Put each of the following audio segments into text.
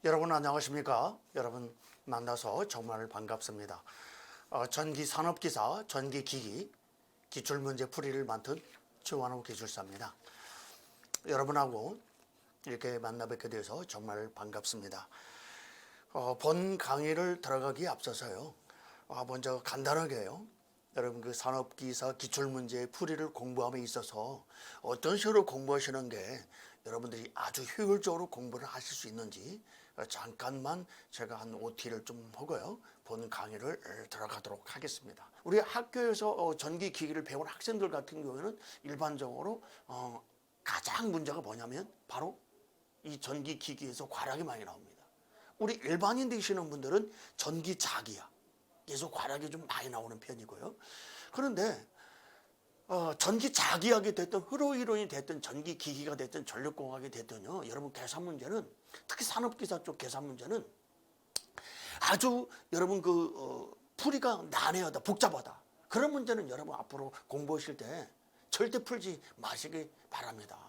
여러분 안녕하십니까? 여러분 만나서 정말 반갑습니다. 전기산업기사, 전기기기, 기출문제 풀이를 맡은 최완호 기술사입니다. 여러분하고 이렇게 만나 뵙게 돼서 정말 반갑습니다. 본 강의를 들어가기에 앞서서요. 먼저 간단하게요. 여러분 그 산업기사 기출문제 풀이를 공부함에 있어서 어떤 식으로 공부하시는 게 여러분들이 아주 효율적으로 공부를 하실 수 있는지 잠깐만 제가 한 OT를 좀 하고요. 본 강의를 들어가도록 하겠습니다. 우리 학교에서 전기기기를 배운 학생들 같은 경우에는 일반적으로 가장 문제가 뭐냐면 바로 이 전기기기에서 과락이 많이 나옵니다. 우리 일반인 되시는 분들은 전기자기야. 계속 과락이 좀 많이 나오는 편이고요. 그런데 전기자기학이 됐든 흐로이론이 됐든 전기기기가 됐든 전력공학이 됐든요. 여러분 계산 문제는 특히 산업기사 쪽 계산 문제는 아주 여러분 풀이가 난해하다, 복잡하다. 그런 문제는 여러분 앞으로 공부하실 때 절대 풀지 마시기 바랍니다.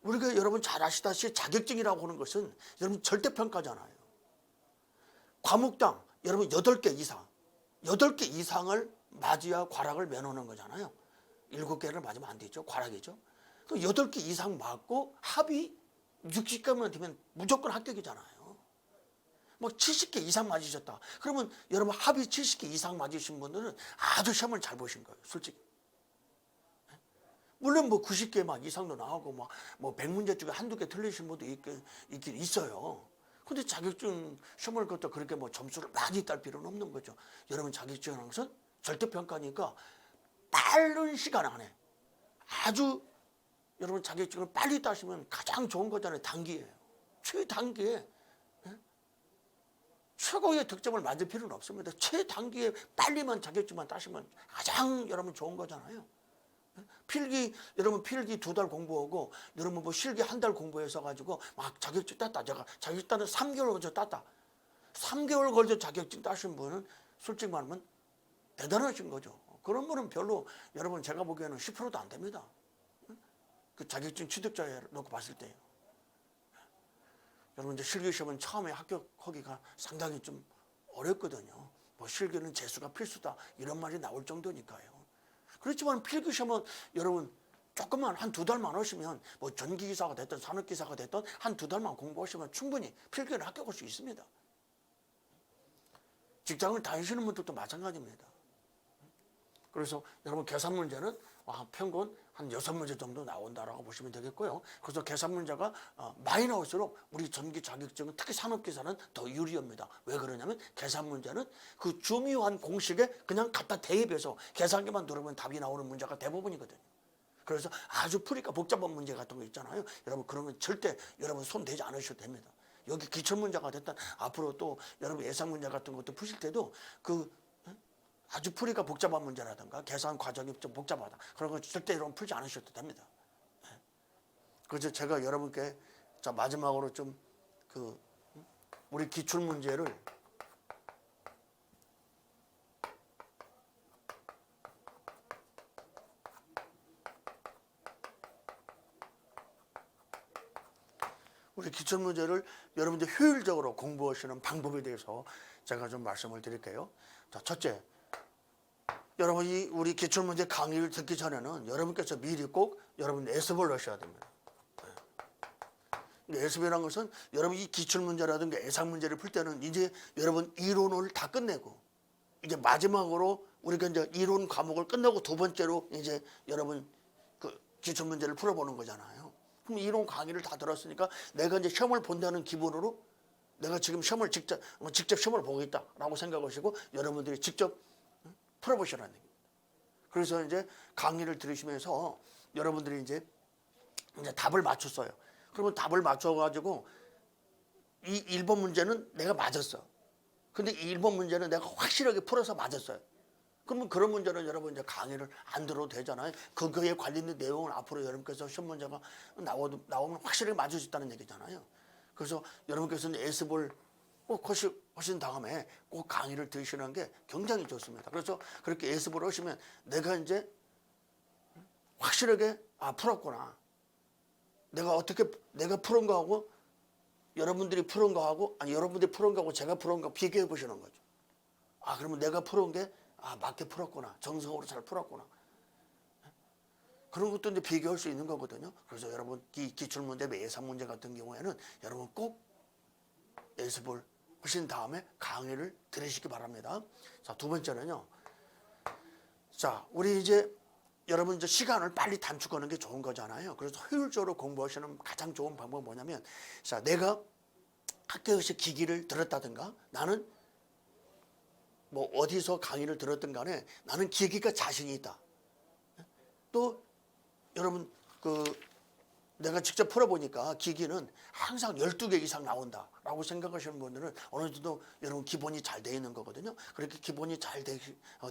우리가 여러분 잘 아시다시피 자격증이라고 하는 것은 여러분 절대평가잖아요. 과목당 여러분 8개 이상, 8개 이상을 맞아야 과락을 면하는 거잖아요. 7개를 맞으면 안 되죠. 과락이죠. 그 8개 이상 맞고 합이 60개만 되면 무조건 합격이잖아요. 뭐 70개 이상 맞으셨다. 그러면 여러분 합이 70개 이상 맞으신 분들은 아주 시험을 잘 보신 거예요. 솔직히. 물론 뭐 90개 막 이상도 나오고 뭐 100문제 중에 한두 개 틀리신 분도 있긴 있어요. 근데 자격증 시험을 갖다 그렇게 뭐 점수를 많이 딸 필요는 없는 거죠. 여러분 자격증이라는 것은 절대평가니까 빠른 시간 안에 아주 여러분 자격증을 빨리 따시면 가장 좋은 거잖아요. 단기에. 최단기에. 최고의 득점을 만들 필요는 없습니다. 최단기에 빨리만 자격증만 따시면 가장 여러분 좋은 거잖아요. 여러분 필기 2달 공부하고 여러분 뭐 실기 1달 공부해서 가지고 막 자격증 땄다. 제가 자격증 따는 3개월 걸쳐 땄다. 3개월 걸쳐 자격증 따신 분은 솔직히 말하면 대단하신 거죠. 그런 분은 별로 여러분 제가 보기에는 10%도 안 됩니다. 그 자격증 취득자에 놓고 봤을 때요. 여러분 이제 실기 시험은 처음에 합격하기가 상당히 좀 어렵거든요. 뭐 실기는 재수가 필수다 이런 말이 나올 정도니까요. 그렇지만 필기 시험은 여러분 조금만 한 2달만 하시면 뭐 전기기사가 됐든 산업기사가 됐든 한 2달만 공부하시면 충분히 필기를 합격할 수 있습니다. 직장을 다니시는 분들도 마찬가지입니다. 그래서 여러분 계산 문제는 평균 한 6문제 정도 나온다라고 보시면 되겠고요. 그래서 계산 문제가 많이 나올수록 우리 전기 자격증은 특히 산업기사는 더 유리합니다. 왜 그러냐면 계산 문제는 그 중요한 공식에 그냥 갖다 대입해서 계산기만 누르면 답이 나오는 문제가 대부분이거든요. 그래서 아주 풀이가 복잡한 문제 같은 거 있잖아요. 여러분 그러면 절대 여러분 손 대지 않으셔도 됩니다. 여기 기출문제가 됐든 앞으로 또 여러분 예상 문제 같은 것도 푸실 때도 아주 풀이가 복잡한 문제라든가 계산 과정이 좀 복잡하다. 그런 거 절대 여러분 풀지 않으셔도 됩니다. 그래서 제가 여러분께 자 마지막으로 좀 우리 기출 문제를 여러분들 효율적으로 공부하시는 방법에 대해서 제가 좀 말씀을 드릴게요. 자, 첫째. 여러분 우리 기출문제 강의를 듣기 전에는 여러분께서 미리 꼭 여러분 예습을 하셔야 됩니다. 예습이라는 것은 여러분 이 기출문제라든가 예상문제를 풀 때는 이제 여러분 이론을 다 끝내고 이제 마지막으로 우리가 이제 이론 과목을 끝내고 두 번째로 이제 여러분 그 기출문제를 풀어보는 거잖아요. 그럼 이론 강의를 다 들었으니까 내가 이제 시험을 본다는 기분으로 내가 지금 시험을 직접 시험을 보겠다라고 생각하시고 여러분들이 직접 풀어보시라는 얘기입니다. 그래서 이제 강의를 들으시면서 여러분들이 이제 답을 맞췄어요. 그러면 답을 맞춰가지고 이 1번 문제는 내가 맞았어. 근데 이 1번 문제는 내가 확실하게 풀어서 맞았어요. 그러면 그런 문제는 여러분 이제 강의를 안 들어도 되잖아요. 그거에 관련된 내용을 앞으로 여러분께서 시험 문제가 나오면 확실하게 맞을 수 있다는 얘기잖아요. 그래서 여러분께서는 예습을 꼭 하신 다음에 꼭 강의를 들으시는 게 굉장히 좋습니다. 그래서 그렇게 예습을 하시면 내가 이제 확실하게 풀었구나. 내가 푸른 거하고 여러분들이 풀은 거하고 아니 여러분들이 풀은 거하고 제가 풀은 거 비교해 보시는 거죠. 아 그러면 내가 풀은 게 맞게 풀었구나. 정성으로 잘 풀었구나. 그런 것도 이제 비교할 수 있는 거거든요. 그래서 여러분 기출문제, 예상 문제 같은 경우에는 여러분 꼭 연습을 하신 다음에 강의를 들으시기 바랍니다. 자, 두 번째는요. 자, 우리 이제 여러분 이제 시간을 빨리 단축하는 게 좋은 거잖아요. 그래서 효율적으로 공부하시는 가장 좋은 방법은 뭐냐면, 자, 내가 학교에서 기기를 들었다든가, 나는 뭐 어디서 강의를 들었든 간에 나는 기기가 자신이 있다. 또 여러분 내가 직접 풀어보니까 기기는 항상 12개 이상 나온다라고 생각하시는 분들은 어느 정도 여러분 기본이 잘 돼 있는 거거든요. 그렇게 기본이 잘 돼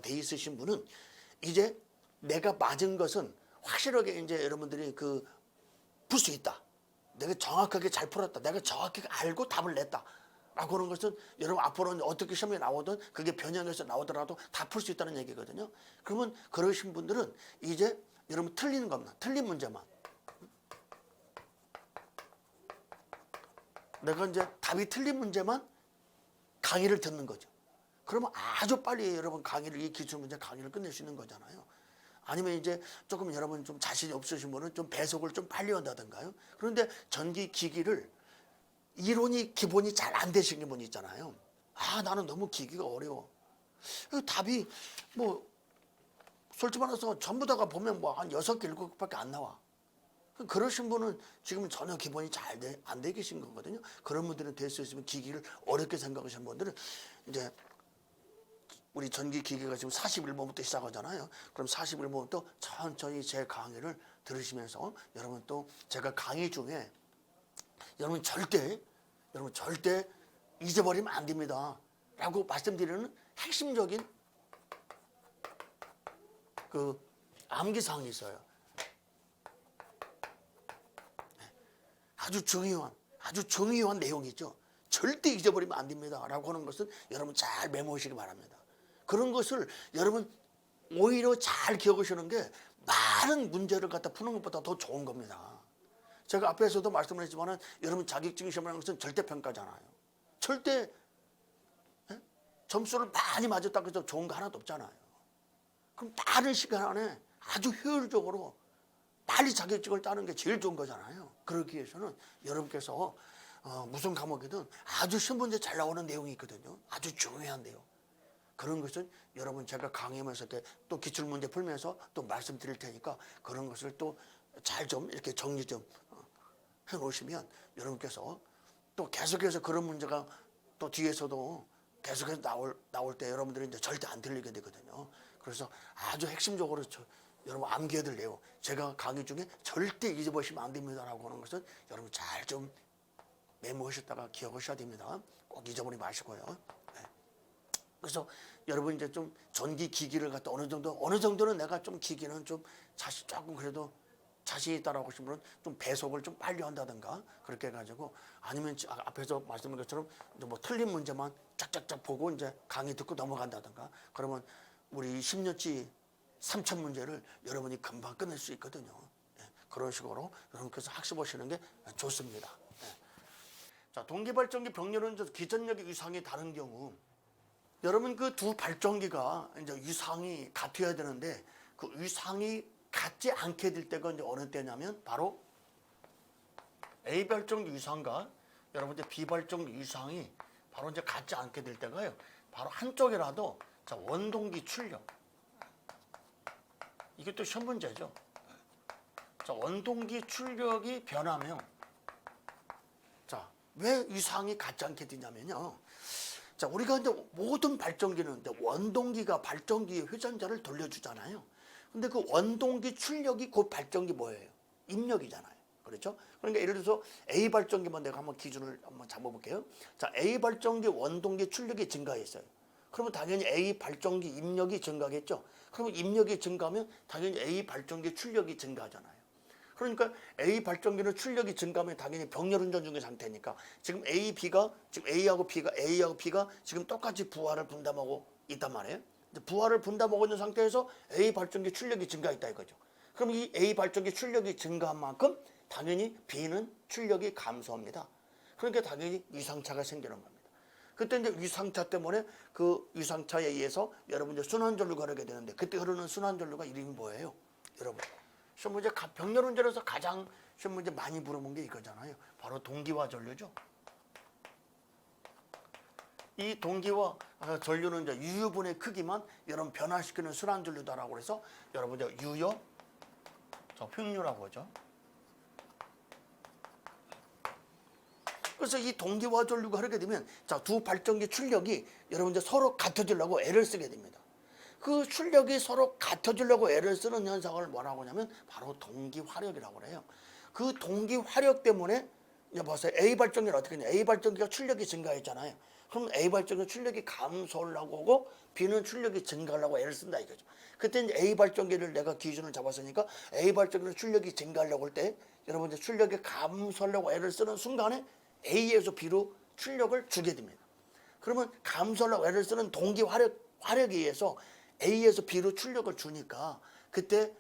있으신 분은 이제 내가 맞은 것은 확실하게 이제 여러분들이 풀 수 있다. 내가 정확하게 잘 풀었다. 내가 정확하게 알고 답을 냈다. 라고 하는 것은 여러분 앞으로는 어떻게 시험에 나오든 그게 변형해서 나오더라도 다 풀 수 있다는 얘기거든요. 그러면 그러신 분들은 이제 여러분 틀리는 것만, 틀린 문제만. 내가 이제 답이 틀린 문제만 강의를 듣는 거죠. 그러면 아주 빨리 여러분 강의를, 이 기출문제 강의를 끝낼 수 있는 거잖아요. 아니면 이제 조금 여러분 좀 자신이 없으신 분은 좀 배속을 좀 빨리 한다든가요. 그런데 전기 기기를 이론이 기본이 잘 안 되시는 분 있잖아요. 나는 너무 기기가 어려워. 답이 뭐 솔직히 말해서 전부 다가 보면 뭐 한 6개, 7개밖에 안 나와. 그러신 분은 지금 전혀 기본이 안 돼 계신 거거든요. 그런 분들은 될 수 있으면 기기를 어렵게 생각하시는 분들은 이제 우리 전기 기기가 지금 41번부터 시작하잖아요. 그럼 41번부터 천천히 제 강의를 들으시면서 여러분 또 제가 강의 중에 여러분 절대 잊어버리면 안 됩니다. 라고 말씀드리는 핵심적인 암기사항이 있어요. 아주 중요한 내용이죠. 절대 잊어버리면 안 됩니다. 라고 하는 것은 여러분 잘 메모하시기 바랍니다. 그런 것을 여러분 오히려 잘 기억하시는 게 많은 문제를 갖다 푸는 것보다 더 좋은 겁니다. 제가 앞에서도 말씀을 했지만 여러분 자격증 시험이라는 것은 절대평가잖아요. 절대 점수를 많이 맞았다고 해서 좋은 거 하나도 없잖아요. 그럼 빠른 시간 안에 아주 효율적으로 빨리 자격증을 따는 게 제일 좋은 거잖아요. 그러기 위해서는 여러분께서 무슨 과목이든 아주 시험 문제 잘 나오는 내용이 있거든요. 아주 중요한 내용. 그런 것은 여러분 제가 강의하면서 또 기출문제 풀면서 또 말씀드릴 테니까 그런 것을 또 잘 좀 이렇게 정리 좀 해놓으시면 여러분께서 또 계속해서 그런 문제가 또 뒤에서도 계속해서 나올 때 여러분들이 이제 절대 안 틀리게 되거든요. 그래서 아주 핵심적으로 여러분 암기해야 될 내용, 제가 강의 중에 절대 잊어버리시면 안 됩니다라고 하는 것은 여러분 잘 좀 메모하셨다가 기억하셔야 됩니다. 꼭 잊어버리지 마시고요. 네. 그래서 여러분 이제 좀 전기 기기를 갖다 어느 정도는 내가 좀 기기는 좀 조금 그래도 자신 있다라고 하신 분은 좀 배속을 좀 빨리 한다든가 그렇게 해가지고, 아니면 앞에서 말씀드린 것처럼 뭐 틀린 문제만 쫙쫙쫙 보고 이제 강의 듣고 넘어간다든가, 그러면 우리 10년치 3천 문제를 여러분이 금방 끝낼 수 있거든요. 예, 그런 식으로 여러분께서 학습하시는 게 좋습니다. 예. 자, 동기발전기 병렬은 기전력의 위상이 다른 경우, 여러분 그 두 발전기가 이제 위상이 같아야 되는데 그 위상이 같지 않게 될 때가 이제 어느 때냐면 바로 A 발전기 위상과 여러분들 B 발전기 위상이 바로 이제 같지 않게 될 때가요. 바로 한쪽이라도 자, 원동기 출력. 이게 또 시험 문제죠. 자, 원동기 출력이 변하면, 자, 왜 위상이 같지 않게 되냐면요. 자, 우리가 이제 모든 발전기는 이제 원동기가 발전기의 회전자를 돌려주잖아요. 근데 그 원동기 출력이 곧 발전기 뭐예요? 입력이잖아요. 그렇죠? 그러니까 예를 들어서 A 발전기만 내가 한번 기준을 한번 잡아볼게요. 자, A 발전기 원동기 출력이 증가했어요. 그러면 당연히 A 발전기 입력이 증가하겠죠. 그러면 입력이 증가하면 당연히 A 발전기 출력이 증가하잖아요. 그러니까 A 발전기는 출력이 증가하면 당연히 병렬 운전 중의 상태니까 지금 지금 A하고 B가 지금 똑같이 부하를 분담하고 있단 말이에요. 부하를 분담하고 있는 상태에서 A 발전기 출력이 증가했다 이거죠. 그럼 이 A 발전기 출력이 증가한 만큼 당연히 B는 출력이 감소합니다. 그러니까 당연히 위상차가 생기는 겁니다. 그때 이제 위상차 때문에 그 위상차에 의해서 여러분 이제 순환전류가 흐르게 되는데 그때 흐르는 순환전류가 이름이 뭐예요? 여러분 시험 문제 병렬운전에서 가장 시험 문제 많이 물어본 게 이거잖아요. 바로 동기화 전류죠. 이 동기화 전류는 이제 유효분의 크기만 여러분 변화시키는 순환전류다라고 해서 여러분 이제 유효 흉류라고 하죠. 그래서 이 동기화 전류가 흐르게 되면 자, 두 발전기 출력이 여러분 이제 서로 같아지려고 애를 쓰게 됩니다. 그 출력이 서로 같아지려고 애를 쓰는 현상을 뭐라고 하냐면 바로 동기화력이라고 해요. 그 동기화력 때문에 이제 보세요. A 발전기는 어떻게 했냐? A 발전기가 출력이 증가했잖아요. 그럼 A 발전기 출력이 감소하려고 하고 B는 출력이 증가하려고 애를 쓴다 이거죠. 그때 이제 A 발전기를 내가 기준을 잡았으니까 A 발전기는 출력이 증가하려고 할 때 여러분 이제 출력이 감소하려고 애를 쓰는 순간에 A에서 B로 출력을 주게 됩니다. 그러면 감소하려고 애를 쓰는 동기 화력에 의해서 A에서 B로 출력을 주니까 그때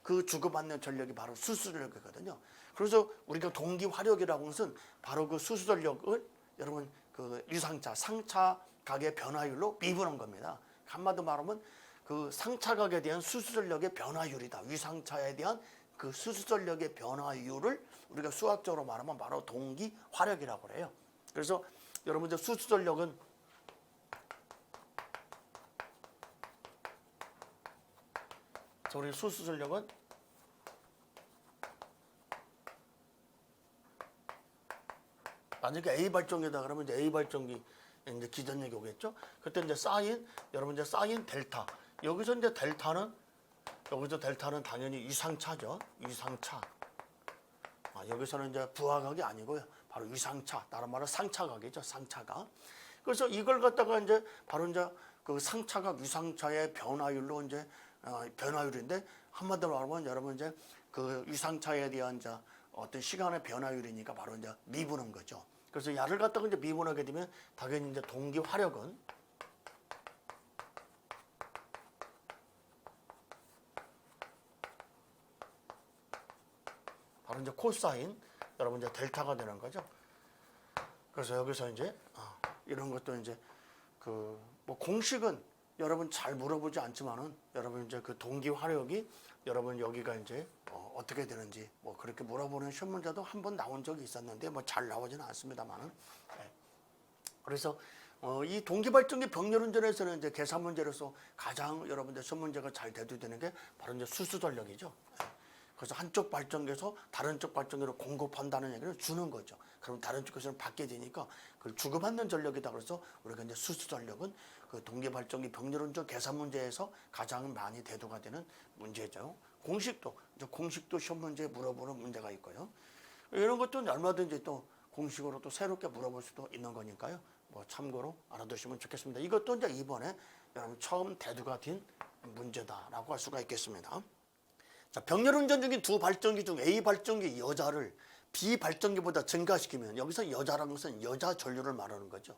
그 주고받는 전력이 바로 수수전력이거든요. 그래서 우리가 동기 화력이라고 하는 것은 바로 그 수수전력을 여러분 그 유상차, 상차각의 변화율로 미분한 겁니다. 한마디로 말하면 그 상차각에 대한 수수전력의 변화율이다. 유상차에 대한 그 수수전력의 변화율을 우리가 수학적으로 말하면 바로 동기 화력이라고 해요. 그래서 여러분들 수수전력은 우리 수수전력은 만약에 A 발전기다 그러면 이제 A 발전기 이제 기전력이 오겠죠. 그때 이제 사인 여러분 이제 사인 델타 여기서 이제 델타는 당연히 유상차죠. 유상차. 여기서는 이제 부하각이 아니고요. 바로 유상차. 다른 말로 상차각이죠. 상차각. 그래서 이걸 갖다가 이제 바로 이제 그 상차각 유상차의 변화율로 이제 변화율인데 한마디로 말하면 여러분 이제 그 유상차에 대한 이제 어떤 시간의 변화율이니까 바로 이제 미분한 거죠. 그래서 야를 갖다가 이제 미분하게 되면 당연히 이제 동기 화력은 바로 이제 코사인 여러분 이제 델타가 되는 거죠. 그래서 여기서 이제 이런 것도 이제 그 뭐 공식은 여러분 잘 물어보지 않지만은 여러분 이제 그 동기 화력이 여러분 여기가 이제 어떻게 되는지 뭐 그렇게 물어보는 시험 문제도 한 번 나온 적이 있었는데 뭐 잘 나오지는 않습니다만은. 네. 그래서 이 동기 발전기 병렬운전에서는 이제 계산 문제로서 가장 여러분들 시험 문제가 잘 대두되는 게 바로 이제 수수전력이죠. 네. 그래서 한쪽 발전기에서 다른 쪽 발전기로 공급한다는 얘기를 주는 거죠. 그럼 다른 쪽에서는 받게 되니까 그걸 주고받는 전력이다. 그래서 우리가 이제 수수전력은 그 동기 발전기 병렬운전 계산 문제에서 가장 많이 대두가 되는 문제죠. 공식도 시험 문제에 물어보는 문제가 있고요. 이런 것도 얼마든지 또 공식으로 또 새롭게 물어볼 수도 있는 거니까요. 뭐 참고로 알아두시면 좋겠습니다. 이것도 이제 이번에 여러분 처음 대두가 된 문제다라고 할 수가 있겠습니다. 자, 병렬운전 중인 두 발전기 중 A 발전기 여자를 B 발전기보다 증가시키면 여기서 여자라는 것은 여자 전류를 말하는 거죠.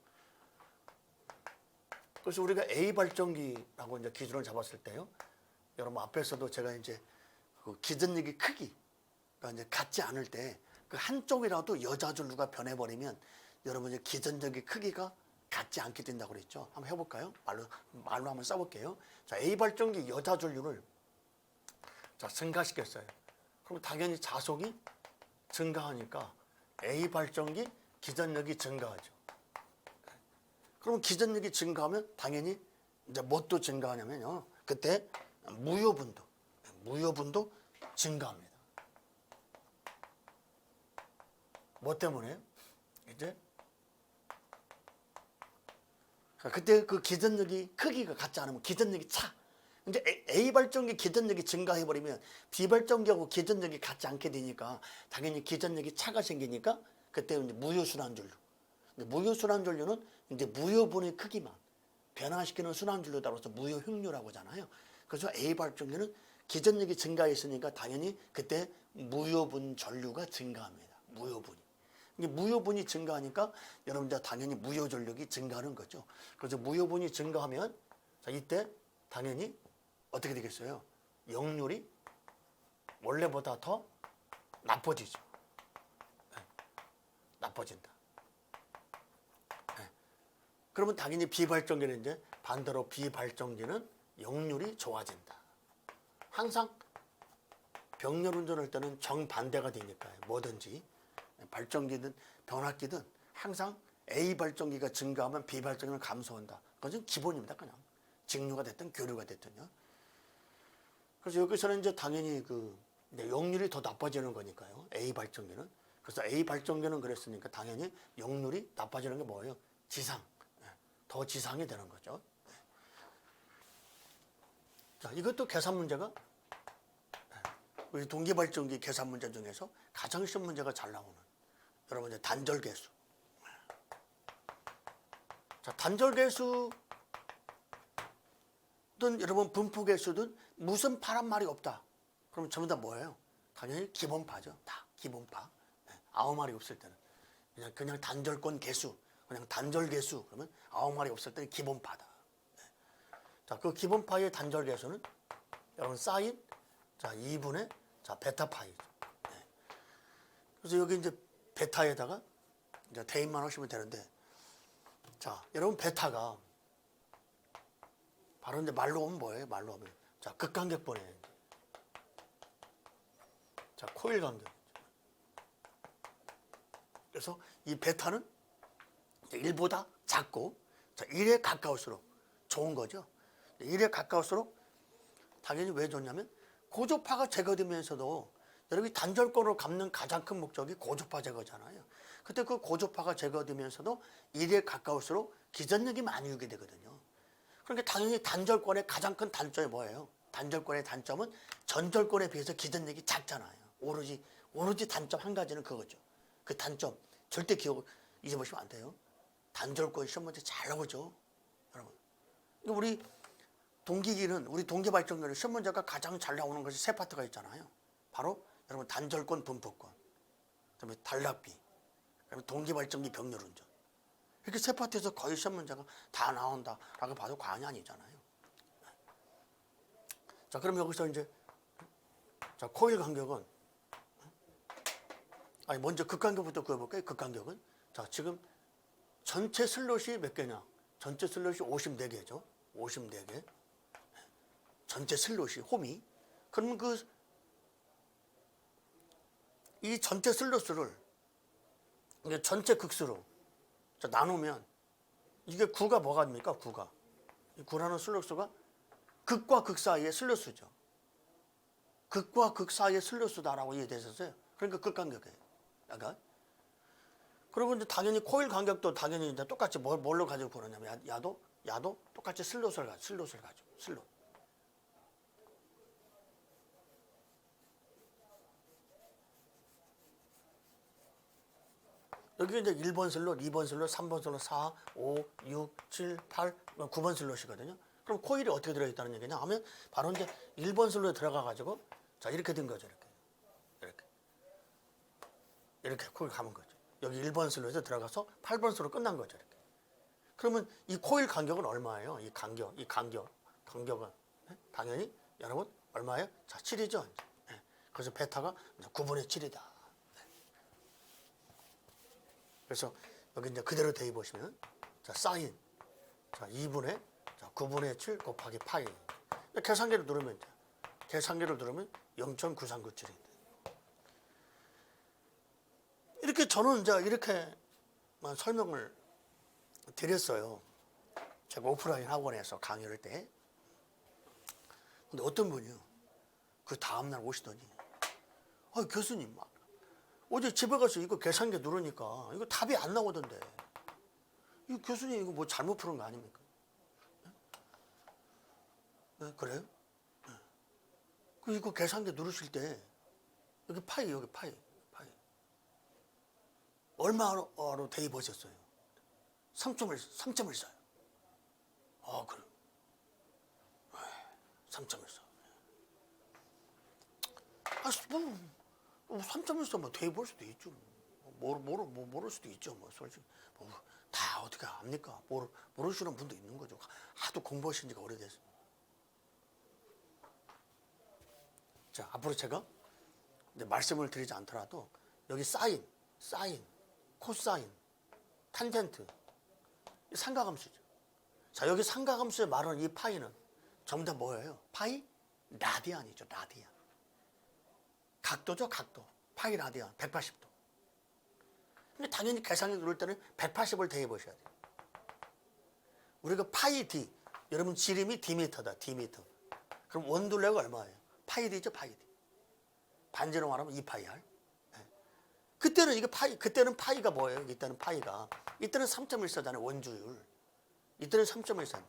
그래서 우리가 A 발전기라고 이제 기준을 잡았을 때요. 여러분 앞에서도 제가 이제 그 기전력의 크기가 이제 같지 않을 때 그 한쪽이라도 여자 전류가 변해버리면 여러분 이제 기전력의 크기가 같지 않게 된다고 그랬죠. 한번 해볼까요? 말로 한번 써볼게요. 자, A 발전기 여자 전류를 자, 증가시켰어요. 그럼 당연히 자속이 증가하니까 A 발전기 기전력이 증가하죠. 그럼 기전력이 증가하면 당연히 이제 뭣도 증가하냐면요. 그때 무효분도 증가합니다. 뭐 때문에? 이제 그때 그 기전력이 크기가 같지 않으면 기전력이 차. 이제 A 발전기 기전력이 증가해버리면 B 발전기하고 기전력이 같지 않게 되니까 당연히 기전력이 차가 생기니까 그때 이제 무효순환전류. 무효순환전류는 이제 무효분의 크기만 변화시키는 순환전류다 그래서 무효흉류라고 하잖아요. 그래서 A 발전기는 기전력이 증가했으니까 당연히 그때 무효분 전류가 증가합니다. 무효분이. 무효분이 증가하니까 여러분들 당연히 무효전력이 증가하는 거죠. 그래서 무효분이 증가하면 자, 이때 당연히 어떻게 되겠어요? 역률이 원래보다 더 나빠지죠. 네. 나빠진다. 그러면 당연히 비발정기는 이제 반대로 비발정기는 역률이 좋아진다. 항상 병렬 운전할 때는 정반대가 되니까요. 뭐든지 발정기든 변압기든 항상 A 발정기가 증가하면 B 발정기는 감소한다. 그것은 기본입니다. 그냥 직류가 됐든 교류가 됐든요. 그래서 여기서는 이제 당연히 역률이 더 나빠지는 거니까요. A 발정기는. 그래서 A 발정기는 그랬으니까 당연히 역률이 나빠지는 게 뭐예요? 지상. 더 지상이 되는 거죠. 자, 이것도 계산 문제가 우리 동기발전기 계산 문제 중에서 가장 쉬운 문제가 잘 나오는 여러분 이제 단절계수. 자, 단절계수든 여러분 분포계수든 무슨 파란 말이 없다. 그러면 전부 다 뭐예요? 당연히 기본파죠. 다 기본파. 아무 말이 없을 때는 그냥 단절권 계수, 그냥 단절계수. 그러면 아무 말이 없을 때는 기본파다. 자, 그 기본파의 단절계수는 여러분 사인 자 2분의 자 베타파이죠. 그래서 여기 이제 베타에다가 이제 대입만 하시면 되는데, 자 여러분 베타가 바로 이제 말로 하면 뭐예요? 말로 하면 자 극간격분에 자 코일 간격. 그래서 이 베타는 1보다 작고 자 1에 가까울수록 좋은 거죠. 1에 가까울수록 당연히 왜 좋냐면 고주파가 제거되면서도 여러분이 단절권으로 갚는 가장 큰 목적이 고주파 제거잖아요. 그때 그 고주파가 제거되면서도 1에 가까울수록 기전력이 많이 유게 되거든요. 그러니까 당연히 단절권의 가장 큰 단점이 뭐예요? 단절권의 단점은 전절권에 비해서 기전력이 작잖아요. 오로지 단점 한 가지는 그거죠. 그 단점 절대 잊어보시면 안 돼요. 단절권 시험 문제 잘 나오죠, 여러분. 우리 동기기는 우리 동기발전기는 시험 문제가 가장 잘 나오는 것이 세 파트가 있잖아요. 바로 여러분 단절권, 분포권, 그다음에 단락비, 그다음에 동기발전기 병렬운전. 이렇게 세 파트에서 거의 시험 문제가 다 나온다라고 봐도 과언이 아니잖아요. 자, 그럼 여기서 이제 자 코일 간격은 먼저 극간격부터 그어볼까요? 극간격은 자 지금 전체 슬롯이 몇 개냐? 전체 슬롯이 54개죠. 54개. 전체 슬롯이 홈이. 그러면 이 전체 슬롯을 이게 전체 극수로 자, 나누면 이게 9가 뭐가 됩니까? 9가. 이 9라는 슬롯수가 극과 극 사이의 슬롯수죠. 극과 극 사이의 슬롯수다라고 이해되셨어요? 그러니까 극간격이에요. 약간. 그리고 이제 당연히 코일 간격도 당연히 이제 똑같이 뭘로 가지고 그러냐면 야도 똑같이 슬롯을 가지고 슬롯. 여기 이제 1번 슬롯, 2번 슬롯, 3번 슬롯, 4, 5, 6, 7, 8, 9번 슬롯이거든요. 그럼 코일이 어떻게 들어있다는 얘기냐 하면 바로 이제 1번 슬롯에 들어가 가지고 자 이렇게 된 거죠. 이렇게 코일 감은 거죠. 여기 1번 슬롯에 들어가서 8번 슬롯 끝난 거죠. 이렇게. 그러면 이 코일 간격은 얼마예요? 이 간격은 당연히 여러분 얼마예요? 자 7이죠. 그래서 베타가 9분의 7이다. 그래서 여기 이제 그대로 대입 보시면 자 사인 자 2분의 자 9분의 7 곱하기 파이. 계산기를 누르면 0.9397인데 이렇게 저는 이제 이렇게만 설명을 드렸어요. 제가 오프라인 학원에서 강의를 할 때. 근데 어떤 분이요? 그 다음날 오시더니 교수님 막 어제 집에 가서 이거 계산기 누르니까 이거 답이 안 나오던데. 이 교수님 이거 뭐 잘못 푸는 거 아닙니까? 네, 그래요? 네. 그 이거 계산기 누르실 때 여기 파이 얼마로 대입하셨어요? 3점을 써요. 그래. 3.14. 뭐 3.14 뭐 대입할 수도 있죠. 모를 수도 있죠. 뭐 솔직히 다 어떻게 압니까? 모르시는 분도 있는 거죠. 하도 공부하신 지가 오래됐어요. 자, 앞으로 제가 말씀을 드리지 않더라도 여기 사인, 코사인, 탄젠트 삼각함수죠. 자, 여기 삼각함수에 말하는 이 파이는 전부 다 뭐예요? 파이 라디안이죠. 라디안. 각도죠. 각도. 파이 라디안 180도. 근데 당연히 계산기 누를 때는 180을 대입하셔야 돼요. 우리가 파이 D, 여러분 지름이 D미터다. D미터. 그럼 원둘레가 얼마예요? 파이 D죠. 파이 D. 반지름 말하면 2파이R. 그때는 이게 그때는 파이가 뭐예요? 이때는 파이가. 이때는 3.14잖아요. 원주율. 이때는 3.14.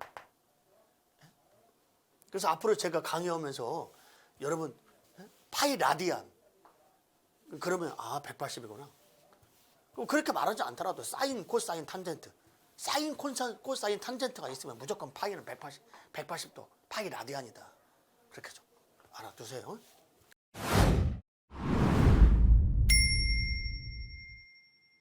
그래서 앞으로 제가 강의하면서 여러분 파이 라디안 그러면 180이구나. 그럼 그렇게 말하지 않더라도 사인, 코사인, 탄젠트. 사인, 코사인, 탄젠트가 있으면 무조건 파이는 180도 파이 라디안이다. 그렇게 좀 알아두세요.